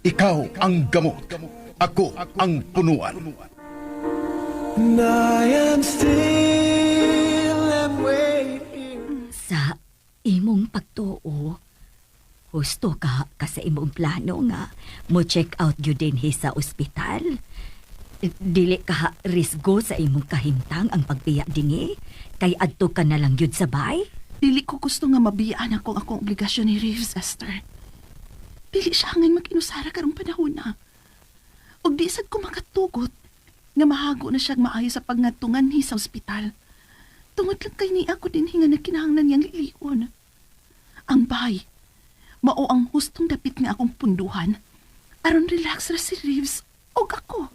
Ikaw ang gamot. Ako ang punuan. And I am still am waiting. Sa imong pagtuo, husto ka sa imong plano nga mo check out gyud dinhi sa ospital. Dili ka risgo sa imong kahimtang ang pagbiya dinhi kay adto ka na lang gyud sa bay. Dili ko gusto nga mabiyaan akong obligasyon ni Reeves, Esther. Dili siya hangin mag-inusara karong panahon na. Og di sad ko makatugot nga mahago na siyang maayo sa pangatungan ni sa ospital. Tungod lang kay ni ako din hinga na kinahanglan niyang lilion. Ang bay, mao ang hustong dapit nga akong punduhan. Aron relax ra si Reeves og ako.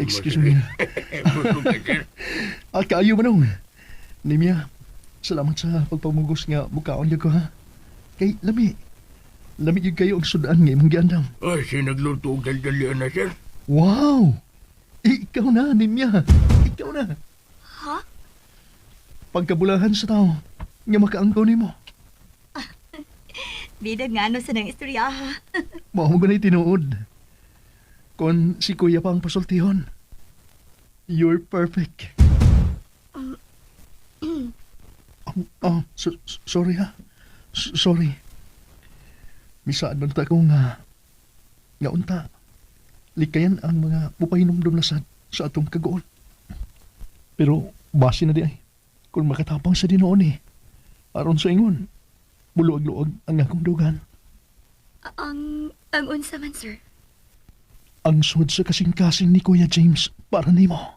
Excuse me. Kaayo manong. Nimya, salamat sa pagpamugos nga bukaon niyo ko ha. Kay lami. Lami yung kayo ang sudaan nga imong giandam. Ay, sinagluto og daldalian na, sir. Wow! Ikaw na, Nimya. Ikaw na. Ha? Pagkabulahan sa tao, nga makaangkaw ni mo. Bidan nga ano sa nang istorya ha. Mao mo ganay tinuod. Kung si Kuya pa ang pasultihon, you're perfect. Sorry ha. Sorry. Misaan man ta ko nga unta. Likayan ang mga mupahinomdom na sa atong kagoon. Pero base na di ay. Kung makatapang sa dinoon eh. Aron sa ingon, buluag-luag ang akong dugan. Ang unsa man, sir? Ang sud sa kasing-kasing ni Kuya James para nimo.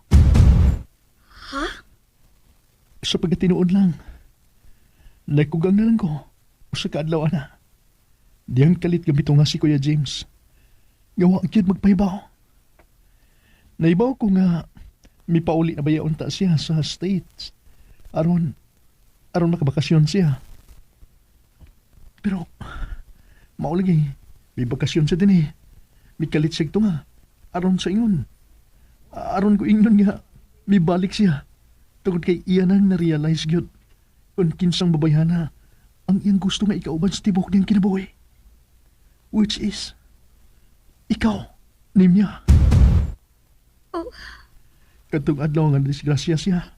Ha? Sa pagkatinuod lang. Nagkugang na lang ko sa kaadlaw na. Diyang kalit gamito nga si Kuya James. Ngawa gyud magpahibaw. Naibaw ko nga mipauli na bayaon ta siya sa States. Aron makabakasyon siya. Pero maulagi, may bakasyon siya din eh. May kalit siya ito nga. Aron sa ingon. Aron ko ingnon nga, may balik siya. Tungod kay iya nang na-realize gyud kung kinsang babayhana ang iyang gusto nga ikauban sa tibok niyang kinabuhi. Which is, ikaw, Nimya. Oh. Katong adlaw nga disgrasya siya.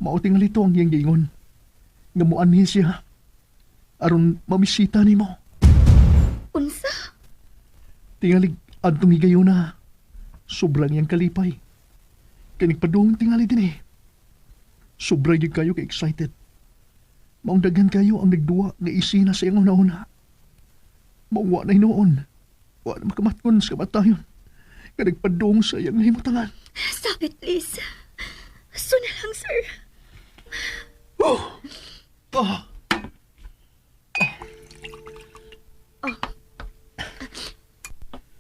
Mauting nga lito ang iyang giingon. Nga muanhi siya. Aron mamisita nimo. Unsa? Tingalig adtong higayon na. Sobrang iyang kalipay. Kanig padung tingali din eh. Sobrang yung kayo ka-excited. Maundagan kayo ang nagduwa nga isina sa iyang una-una. Mauwa na hinoon. Wa na makamatkon sa kamatayon. Kanig padung sa iyang himutangan. Stop it, please. So na lang, sir. Oh! Ah!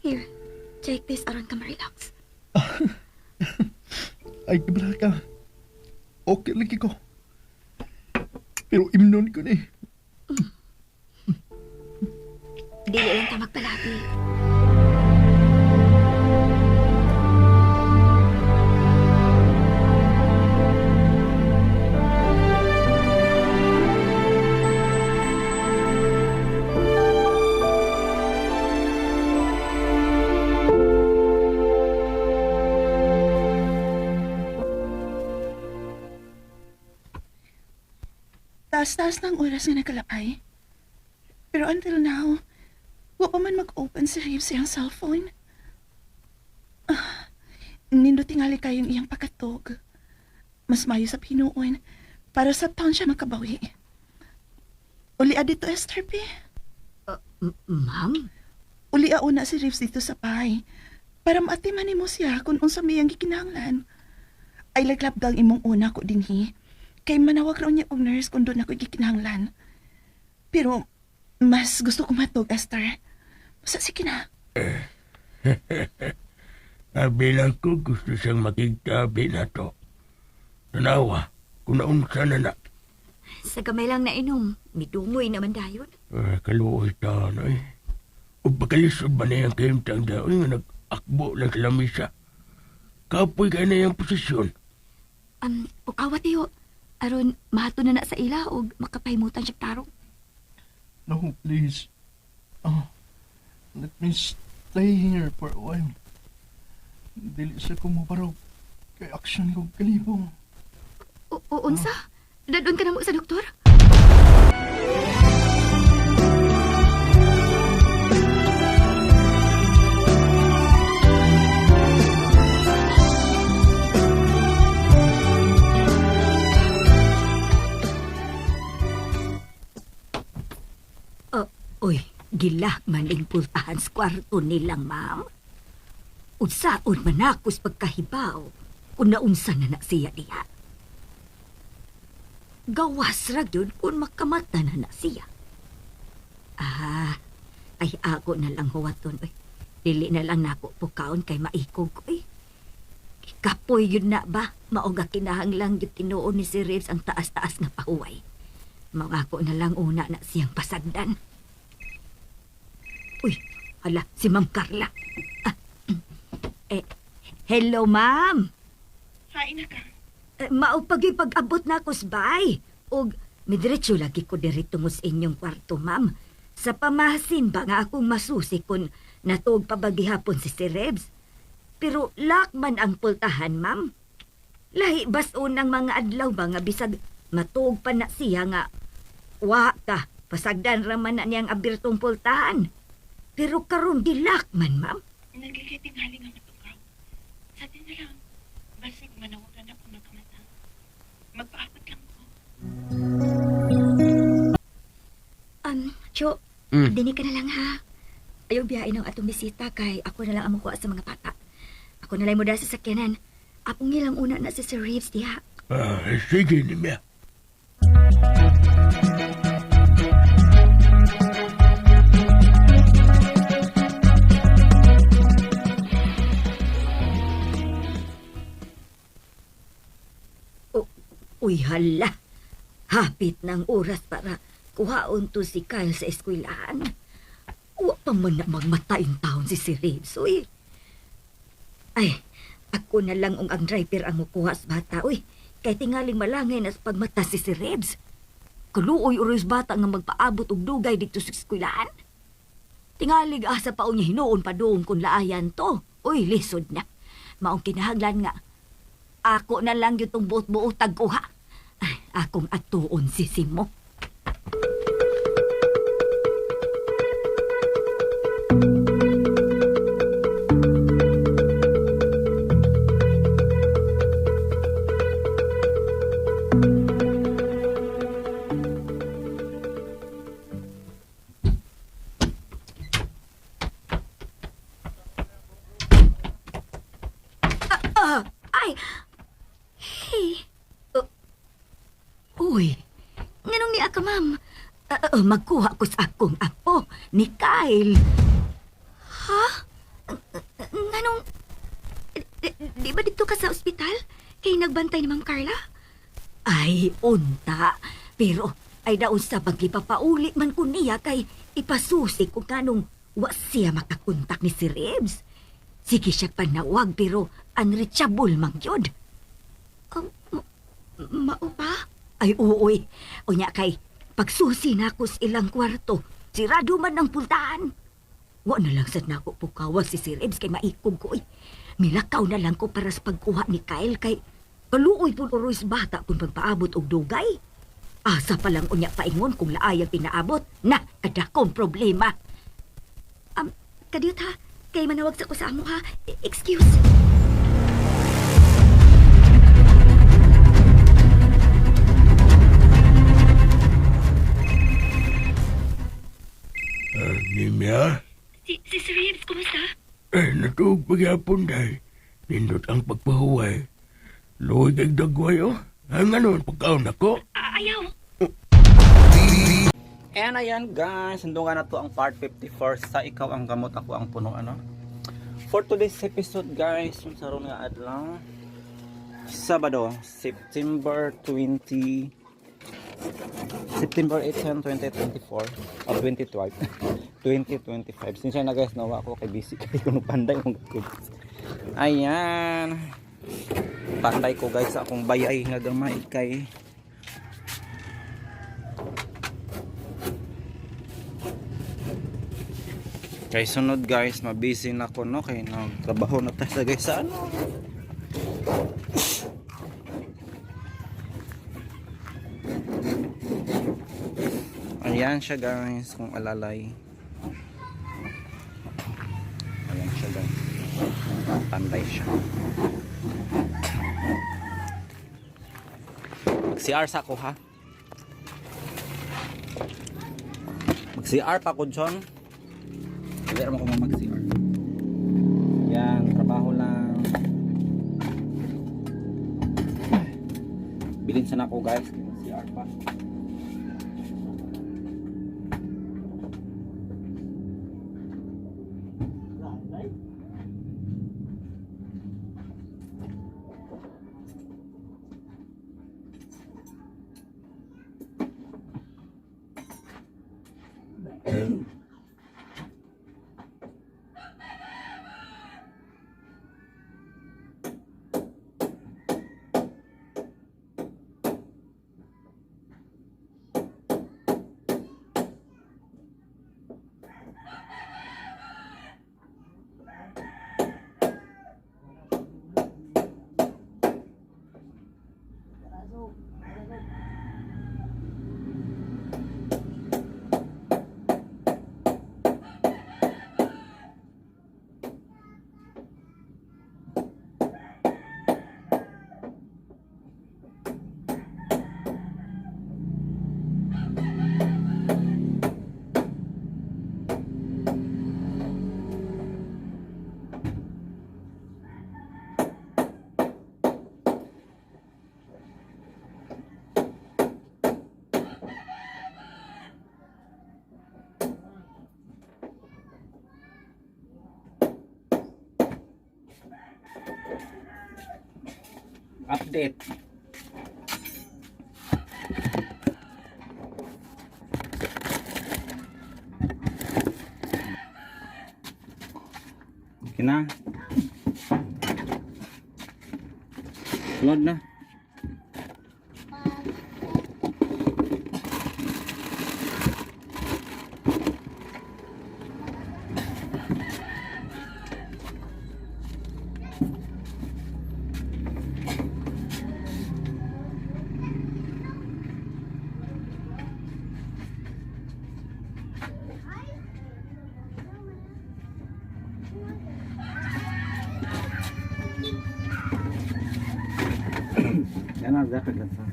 Here, take this aron ka ma-relax. Ay, kabala ka. Okay lagi ko. Pero imnon ko ni. Dili lang ka magpalabi. Taas-taas ng oras nga nakalakay. Pero until now, wa pa man mag-open si Reeves siyang cellphone. Nindo tingali kayong iyang pagkatog. Mas mayo sa pinuon para sa taon siya makabawi. Uli dito, Esther P. Ma'am? Uli una si Reeves dito sa bahay para maatiman mo siya kung unsa miyang gikinahanglan. Ay laglabgang imong una ko dinhi. Kay manawag raw niya og nurse kung doon ako gikinahanglan. Pero mas gusto ko matog, Esther. Basta sige na. Bilang ko gusto siyang makigtabi na to. Tanawa, kung naunsa na na. Sa gamay lang na inom, midungoy naman dayon. Kaluoy ta na eh. O pagkalisod ba na yung kaimtang daw nga nag-akbo lang sa lamisa. Kapoy ka na yung posisyon. Ukawat iyo. Aron, mahato na na sa ila o makapahimutan siya tarong. No, please. Let me stay here for a while. Dili sa kumuparaw kay aksyon kong kalibong. Unsa? Dadon ka na mo sa doktor? Uy, gilah man ing pultahan sa kwarto nilang, ma'am. Unsaon man akos pagkahibaw kung naunsa na siya diha. Gawas ra gyud kung makamata na siya. Ay ako na lang huwaton. Uy. Dili na lang nako pukaon kay maikog. Uy. Kapoy yun na ba? Maoga kinahang lang yung tinuon ni si Reeves ang taas-taas nga pahuway. Mangako na lang una na siyang pasagdan. Uy, hala, si Ma'am Carla. Hello, ma'am. Hain na ka. Maupagi pag-abot na ako sa bahay. Og, midiretso lagi ko dirito mo sa inyong kwarto, ma'am. Sa pamahasin ba nga akong masusi kung natuog pabagihapon si Reeves? Pero lakman ang pultahan, ma'am. Lahi bas unang mga adlaw ba nga bisag matuog pa na siya nga wa ka, pasagdan raman na niyang abirtong pultahan. Pero karon dilakman, ma'am. Nagkakatingali nga matukaw. Sa din na lang, basig manawagan ako magkamata. Magpaabot lang ko. Cho, dini ka na lang ha. Ayaw biyain ang atong bisita kay ako na lang ang makuha sa mga bata. Ako na lang mo dahil sa sakyanan. Apong nilang una na si Sir Reeves diha. Sige niya. Uy, hala. Hapit ng oras para kuhaon to si Kyle sa eskwelahan. Wa pa man na magmatayin taon si Reeves, uy. Ay, ako na lang ang driver ang mukuha sa bata, uy. Kay tingaling malangay na sa pagmata si Reeves. Kaluoy uros bata nga magpaabot og dugay dito sa eskwelahan. Tingalig asa pa niya hinuon pa doon kung laayan to. Uy, lisod na. Maong kinahanglan nga. Ako na lang yung buot-buot tagkuha. Ay, akong atuon si Simo. Uy, nganong niya ka, ma'am? Magkuha ko sa akong apo, ni Kyle. Ha? Nganong... Di ba dito ka sa ospital? Kay nagbantay ni Ma'am Carla? Ay, unta. Pero, ay daon sa pagkipapauli man ko niya kay ipasusi kung kanong wa siya makakontak ni si Reeves. Sige siya panawag pero unreachable mang yun. Mao pa? Ay, uoy. O niya kay, pagsusi na ako sa ilang kwarto, sirado man ang pultahan. Wa na lang sad nako pukawa si Sir Reeves kay maikog ko. Milakaw na lang ko para sa pagkuha ni Kyle kay kaluoy po uroy bata kung pagpaabot og dugay. Asa pa lang unya paingon kung laayang pinaabot na kadakong problema. Kadiyot ha, kay manawag sa ko sa amo ha. Excuse. Nimya? Si Sir Reeves, kumusta? Natuog pagyapon dahil. Nindot ang pagpahuway. Luoy kag dagway, oh. Ang ano, pagkaon ako. Ayaw. And ayan guys, hindungan na to ang part 54 sa Ikaw ang Gamot, Ako ang Puno, ano? For today's episode guys, yung saron nga adlaw Sabado, September 18, 2024 or 2012 2025. Sinsya na guys, nawa ako kay busy kay kuno panday mong good. Ayan. Panday ko guys sa akong bayay nga gamay kay sunod guys, mabisi na ko no kay nagtrabaho na tayo guys sa ano. Ayan siya guys, kung alalay. Ayan siya guys. Panday siya. Mag-CR sa ako ha. Mag-CR pa ko John. Hindi naman ko mag-CR. Yan, trabaho lang. Bilin sana ako guys. Mag-CR pa. Update. Okay na. Load na. Yan ang dapat lang sa.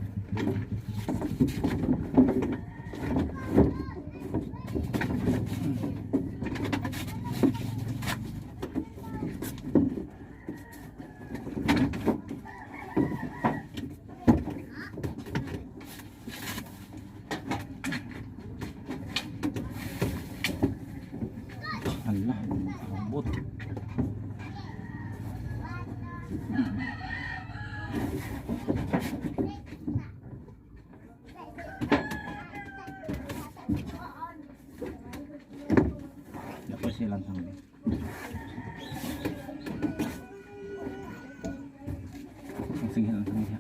Allah, abot. Tapos silang sambil. Sige lang sambil.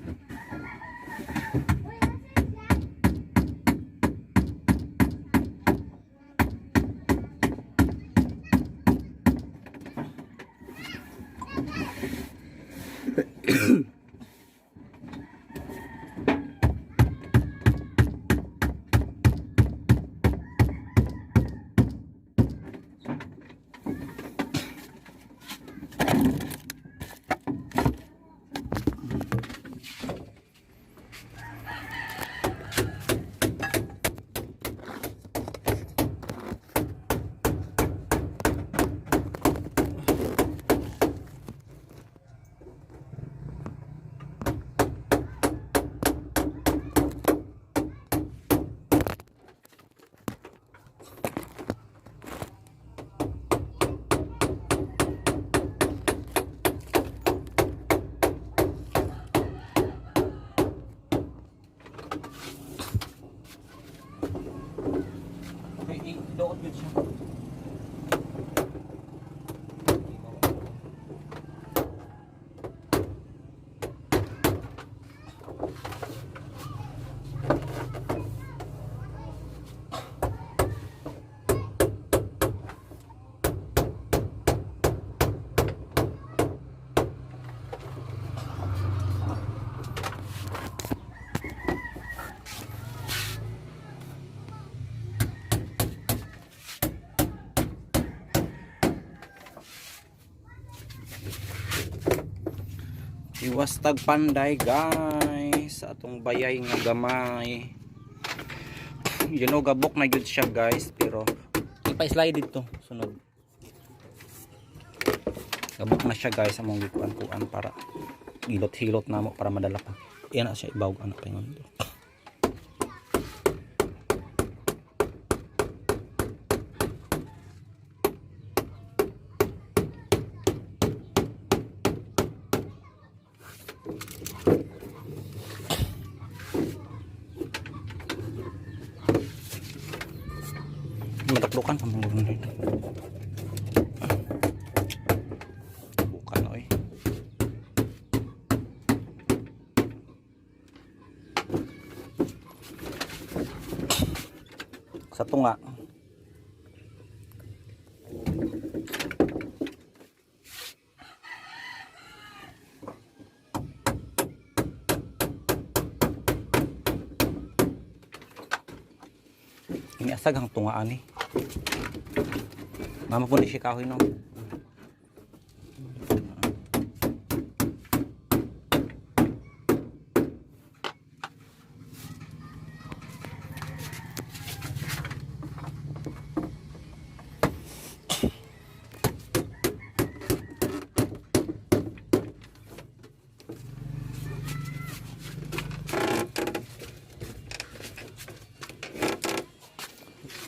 Okay, i-doot yun siya. Iwas tag panday guys sa atong bayay nga gamay. You know gabok na jud siya guys, pero ipa-slide dito sunod. Gabok na siya guys, among gikuan-kuan para hilot-hilot na mo para madala pa. Iyan na siya ibaw anak paingon. Mataklukan pa mga gano'n dito. Bukan oy. Sa tunga. Ini asag ang tungaan eh. Mama po ni si kahoy no.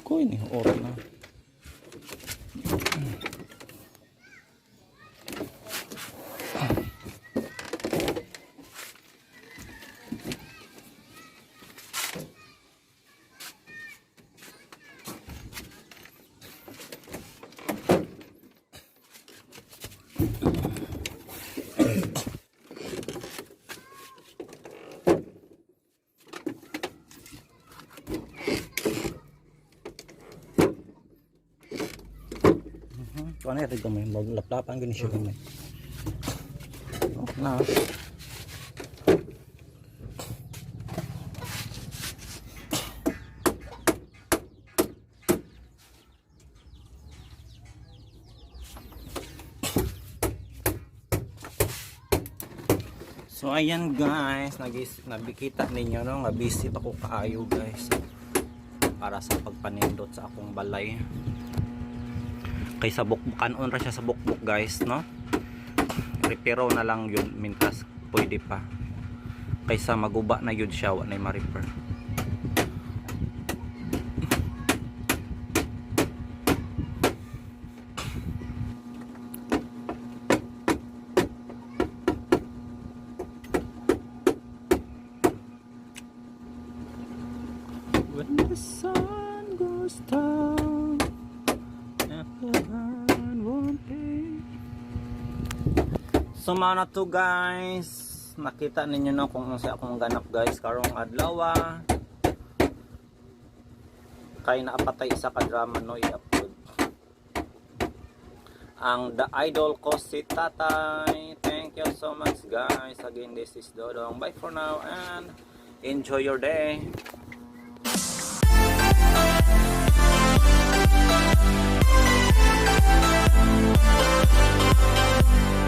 Ko ini oras na. Ano yung ito may maglaplapan ganun siya gamay. Oh, na. So ayan guys, nabikita ninyo no, nga busy ako kaayo guys para sa pagpanindot sa akong balay. Kaysa bukbukan on ra siya sa bukbuk guys no, repero na lang yun mintas pwede pa kaysa maguba na yun siya wa na ma-repair. When the sun goes down so mana to guys, nakita ninyo na kung ano sa akong ganap guys karong adlaw kay naapatay isa ka drama no i-upload ang The Idol ko si Tatay. Thank you so much guys, again this is Dodong, bye for now and enjoy your day.